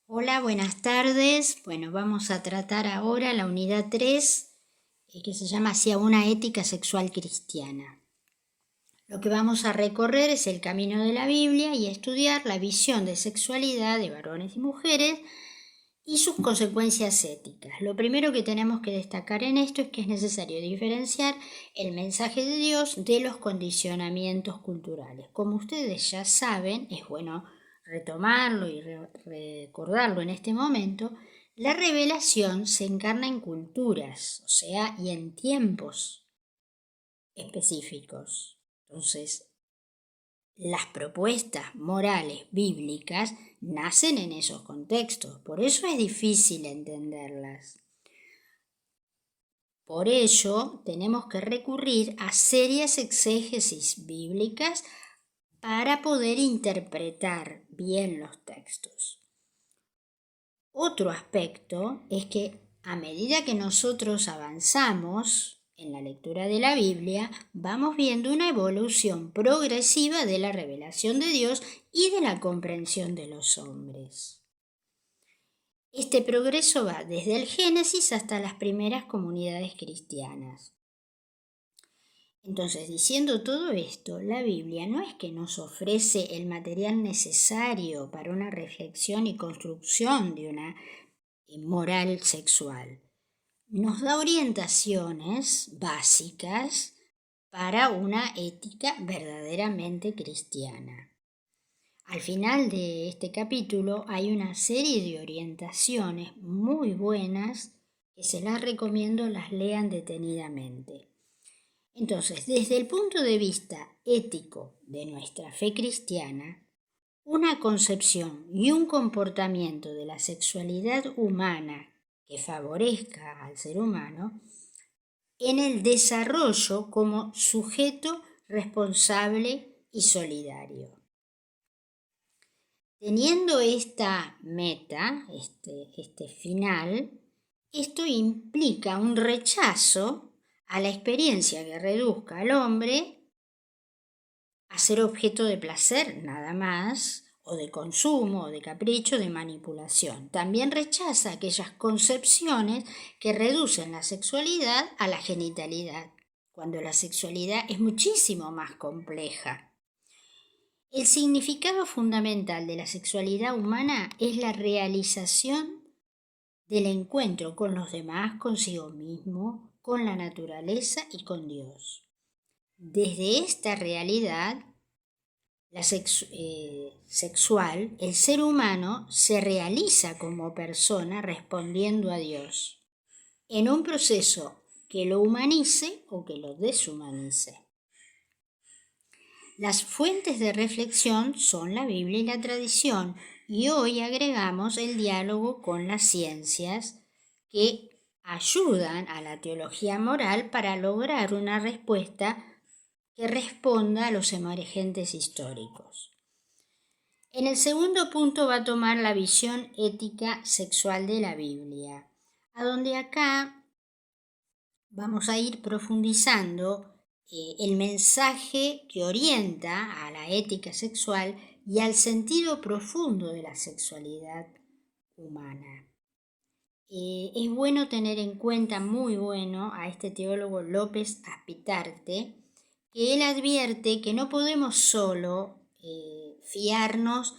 Hola, buenas tardes. Bueno, vamos a tratar ahora la unidad 3, que se llama Hacia una ética sexual cristiana. Lo que vamos a recorrer es el camino de la Biblia y estudiar la visión de sexualidad de varones y mujeres y sus consecuencias éticas. Lo primero que tenemos que destacar en esto es que es necesario diferenciar el mensaje de Dios de los condicionamientos culturales. Como ustedes ya saben, es bueno retomarlo y recordarlo en este momento. La revelación se encarna en culturas, o sea, y en tiempos específicos. Entonces, las propuestas morales bíblicas nacen en esos contextos, por eso es difícil entenderlas. Por ello, tenemos que recurrir a serias exégesis bíblicas para poder interpretar bien los textos. Otro aspecto es que a medida que nosotros avanzamos en la lectura de la Biblia, vamos viendo una evolución progresiva de la revelación de Dios y de la comprensión de los hombres. Este progreso va desde el Génesis hasta las primeras comunidades cristianas. Entonces, diciendo todo esto, la Biblia no es que nos ofrece el material necesario para una reflexión y construcción de una moral sexual. Nos da orientaciones básicas para una ética verdaderamente cristiana. Al final de este capítulo hay una serie de orientaciones muy buenas que se las recomiendo las lean detenidamente. Entonces, desde el punto de vista ético de nuestra fe cristiana, una concepción y un comportamiento de la sexualidad humana que favorezca al ser humano en el desarrollo como sujeto responsable y solidario. Teniendo esta meta, este final, esto implica un rechazo a la experiencia que reduzca al hombre a ser objeto de placer nada más, o de consumo, o de capricho, de manipulación. También rechaza aquellas concepciones que reducen la sexualidad a la genitalidad, cuando la sexualidad es muchísimo más compleja. El significado fundamental de la sexualidad humana es la realización del encuentro con los demás, consigo mismo, con la naturaleza y con Dios. Desde esta realidad sexual, el ser humano se realiza como persona respondiendo a Dios, en un proceso que lo humanice o que lo deshumanice. Las fuentes de reflexión son la Biblia y la tradición, y hoy agregamos el diálogo con las ciencias que ayudan a la teología moral para lograr una respuesta que responda a los emergentes históricos. En el segundo punto va a tomar la visión ética sexual de la Biblia, a donde acá vamos a ir profundizando el mensaje que orienta a la ética sexual y al sentido profundo de la sexualidad humana. Es bueno tener en cuenta, muy bueno, a este teólogo López Aspitarte, que él advierte que no podemos solo fiarnos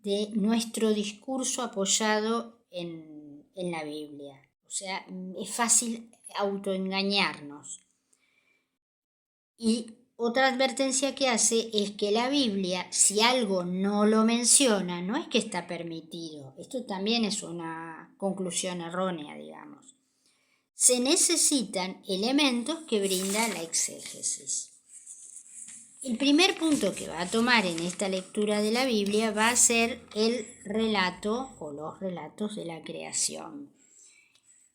de nuestro discurso apoyado en la Biblia. O sea, es fácil autoengañarnos. Y otra advertencia que hace es que la Biblia, si algo no lo menciona, no es que está permitido. Esto también es una conclusión errónea, digamos. Se necesitan elementos que brinda la exégesis. El primer punto que va a tomar en esta lectura de la Biblia va a ser el relato o los relatos de la creación.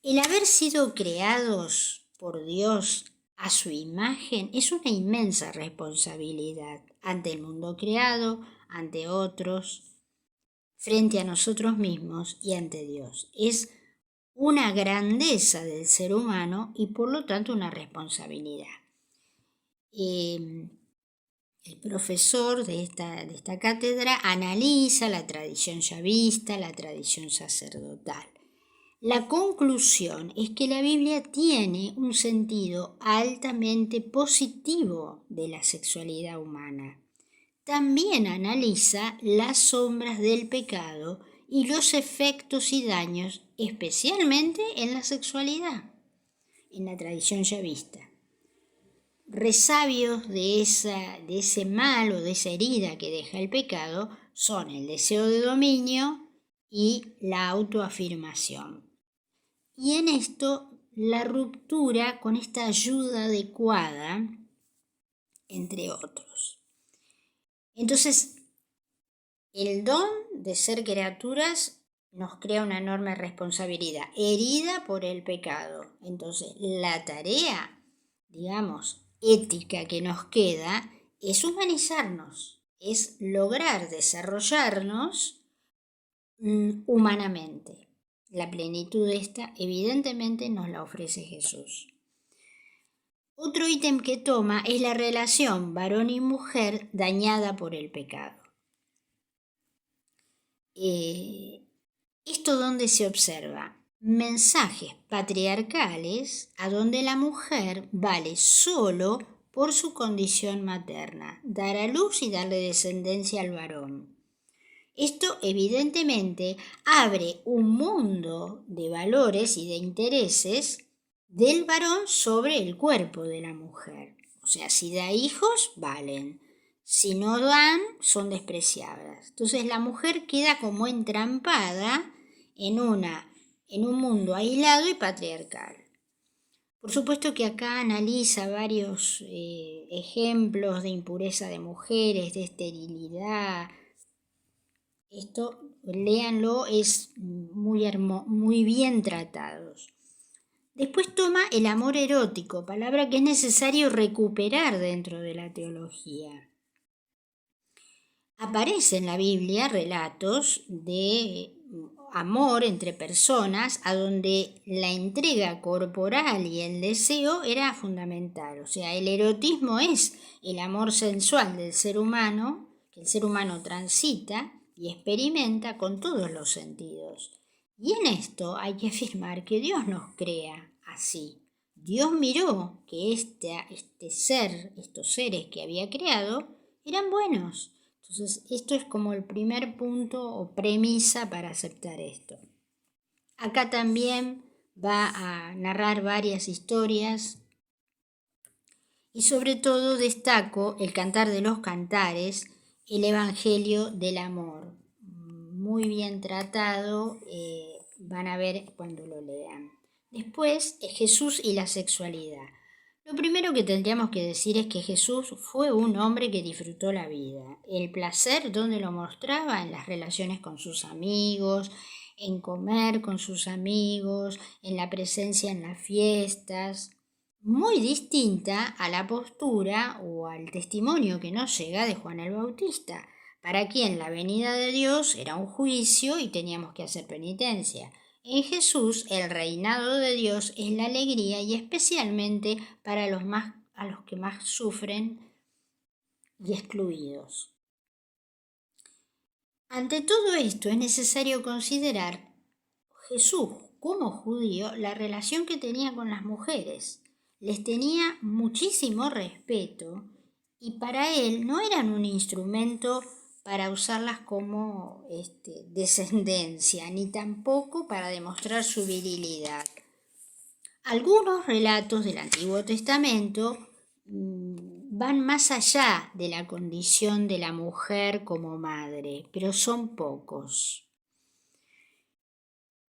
El haber sido creados por Dios a su imagen es una inmensa responsabilidad ante el mundo creado, ante otros, frente a nosotros mismos y ante Dios. Es una grandeza del ser humano y por lo tanto una responsabilidad. el profesor de esta cátedra analiza la tradición yavista, la tradición sacerdotal. La conclusión es que la Biblia tiene un sentido altamente positivo de la sexualidad humana. También analiza las sombras del pecado y los efectos y daños, especialmente en la sexualidad, en la tradición yavista. Resabios de ese mal o de esa herida que deja el pecado son el deseo de dominio y la autoafirmación. Y en esto, la ruptura con esta ayuda adecuada, entre otros. Entonces, el don de ser criaturas nos crea una enorme responsabilidad, herida por el pecado. Entonces, la tarea, ética que nos queda es humanizarnos, es lograr desarrollarnos humanamente. La plenitud esta evidentemente nos la ofrece Jesús. Otro ítem que toma es la relación varón y mujer dañada por el pecado. ¿Esto dónde se observa? Mensajes patriarcales a donde la mujer vale solo por su condición materna, dar a luz y darle descendencia al varón. Esto evidentemente abre un mundo de valores y de intereses del varón sobre el cuerpo de la mujer. O sea, si da hijos, valen. Si no dan, son despreciables. Entonces la mujer queda como entrampada en un mundo aislado y patriarcal. Por supuesto que acá analiza varios ejemplos de impureza de mujeres, de esterilidad. Esto, léanlo, es muy bien tratados. Después toma el amor erótico, palabra que es necesario recuperar dentro de la teología. Aparecen en la Biblia relatos de amor entre personas a donde la entrega corporal y el deseo era fundamental. O sea, el erotismo es el amor sensual del ser humano, que el ser humano transita y experimenta con todos los sentidos. Y en esto hay que afirmar que Dios nos crea así. Dios miró que estos seres que había creado, eran buenos. Entonces, esto es como el primer punto o premisa para aceptar esto. Acá también va a narrar varias historias y sobre todo destaco el Cantar de los Cantares, el Evangelio del Amor. Muy bien tratado, van a ver cuando lo lean. Después, Jesús y la sexualidad. Lo primero que tendríamos que decir es que Jesús fue un hombre que disfrutó la vida. El placer, ¿dónde lo mostraba? En las relaciones con sus amigos, en comer con sus amigos, en la presencia en las fiestas. Muy distinta a la postura o al testimonio que nos llega de Juan el Bautista, para quien la venida de Dios era un juicio y teníamos que hacer penitencia. En Jesús el reinado de Dios es la alegría y especialmente para a los que más sufren y excluidos. Ante todo esto es necesario considerar Jesús como judío la relación que tenía con las mujeres. Les tenía muchísimo respeto y para él no eran un instrumento para usarlas como descendencia, ni tampoco para demostrar su virilidad. Algunos relatos del Antiguo Testamento van más allá de la condición de la mujer como madre, pero son pocos.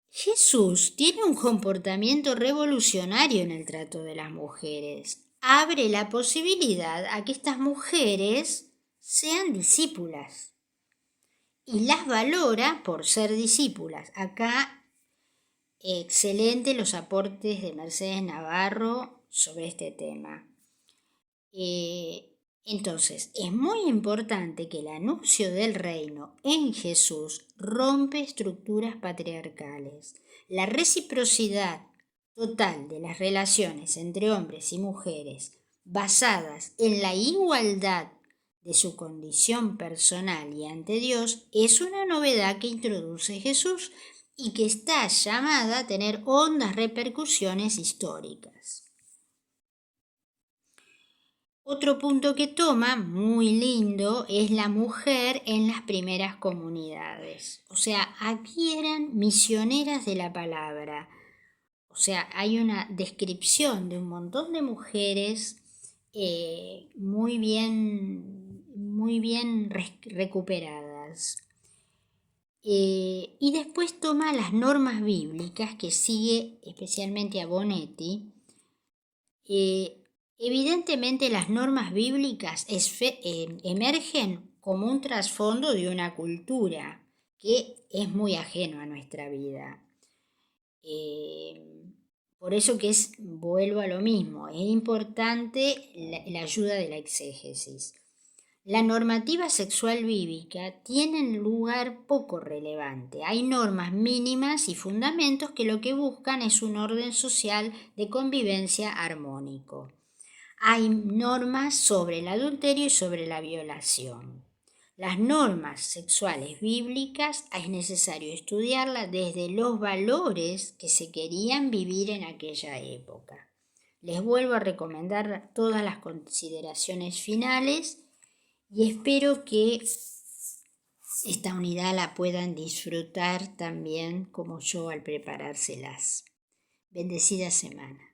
Jesús tiene un comportamiento revolucionario en el trato de las mujeres. Abre la posibilidad a que estas mujeres sean discípulas y las valora por ser discípulas. Acá, excelente los aportes de Mercedes Navarro sobre este tema. Entonces, es muy importante que el anuncio del reino en Jesús rompe estructuras patriarcales. La reciprocidad total de las relaciones entre hombres y mujeres basadas en la igualdad de su condición personal y ante Dios es una novedad que introduce Jesús y que está llamada a tener hondas repercusiones históricas. Otro punto que toma, muy lindo, es la mujer en las primeras comunidades. O sea, aquí eran misioneras de la palabra. O sea, hay una descripción de un montón de mujeres muy bien recuperadas. Y después toma las normas bíblicas que sigue especialmente a Bonetti. Evidentemente las normas bíblicas emergen como un trasfondo de una cultura que es muy ajeno a nuestra vida. Por eso vuelvo a lo mismo, es importante la ayuda de la exégesis. La normativa sexual bíblica tiene lugar poco relevante. Hay normas mínimas y fundamentos que lo que buscan es un orden social de convivencia armónico. Hay normas sobre el adulterio y sobre la violación. Las normas sexuales bíblicas es necesario estudiarlas desde los valores que se querían vivir en aquella época. Les vuelvo a recomendar todas las consideraciones finales y espero que esta unidad la puedan disfrutar también como yo al preparárselas. Bendecida semana.